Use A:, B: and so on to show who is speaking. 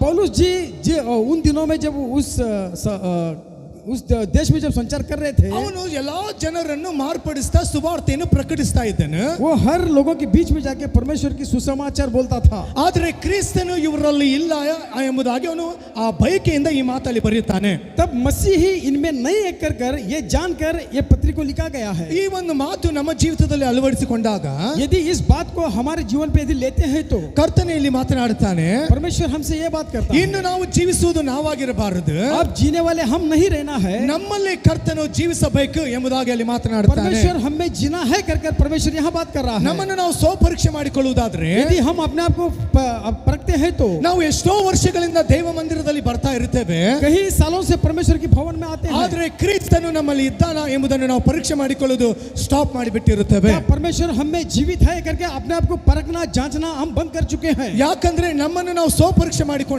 A: पौलुस जी उन दिनों में जब उस देश में जब संचार कर रहे थे,
B: ಅವನು ಎಲ್ಲಾ ಜನರನ್ನು ಮಾರ್ಪಡಿಸ್ತಾ ಸುವಾರ್ತೆಯನ್ನು ಪ್ರಕಟಿಸ್ತಾ ಇದ್ದನು.
A: वो हर लोगों के बीच में जाके परमेश्वर की सुसमाचार बोलता था.
B: ಆದರೆ ಕ್ರಿಸ್ತನು ಇವರಲ್ಲಿ ಇಲ್ಲ ಎಂಬುದಾಗಿ ಅವನು ಆ ಬಯಕೆಯಿಂದ ಈ ಮಾತಲ್ಲಿ ಬರೆಯುತ್ತಾನೆ.
A: तब मसीह ही इनमें नहीं एक कर ये जानकर ये पत्री को लिखा गया है.
B: ಈ ಒಂದು ಮಾತು ನಮ್ಮ ಜೀವಿತದಲ್ಲಿ ಅಳವಡಿಸಿಕೊಂಡಾಗ
A: यदि इस बात को हमारे जीवन पे यदि लेते हैं तो
B: ಕರ್ತನೇ ಇಲ್ಲಿ ಮಾತನಾಡುತ್ತಾನೆ,
A: परमेश्वर हमसे ये बात करता है,
B: ಇನ್ನು ನಾವು ಜೀವಿಸುವುದು ನಾವಾಗಿರಬಾರದು,
A: अब जीने वाले हम नहीं रहना है,
B: ನಮ್ಮಲ್ಲಿ ಕರ್ತನು ಜೀವಿಸಬೇಕು ಎಂಬುದಾಗಿ ಅಲ್ಲಿ ಮಾತನಾಡುತ್ತಾನೆ.
A: परमेश्वर हमें जीना है कर परमेश्वर यहाँ बात कर रहा है.
B: ನಮ್ಮನ್ನು ನಾವು ಸ್ವಪರೀಕ್ಷೆ ಮಾಡಿಕೊಳ್ಳುವುದಾದ್ರೆ,
A: यदि हम अपने आप को परखते हैं तो
B: ನಾವು ಎಷ್ಟೋ ವರ್ಷಗಳಿಂದ ದೇವ ಮಂದಿರದಲ್ಲಿ ಬರ್ತಾ ಇರುತ್ತೇವೆ,
A: कई सालों से परमेश्वर की भवन में आते हैं,
B: ಆದರೆ ಕ್ರಿಸ್ತನು ನಮ್ಮಲ್ಲಿ ಇದ್ದಾನ ಎಂಬುದನ್ನು ನಾವು ಪರೀಕ್ಷೆ ಮಾಡಿಕೊಳ್ಳುವುದು ಸ್ಟಾಪ್ ಮಾಡಿಬಿಟ್ಟಿರುತ್ತೇವೆ.
A: परमेश्वर हमें जीवित है करके अपने आप को परखना जांचना हम बंद कर चुके हैं.
B: ಯಾಕಂದ್ರೆ ನಮ್ಮನ್ನು ನಾವು ಸ್ವಪರೀಕ್ಷೆ ಮಾಡಿಕೊಂಡು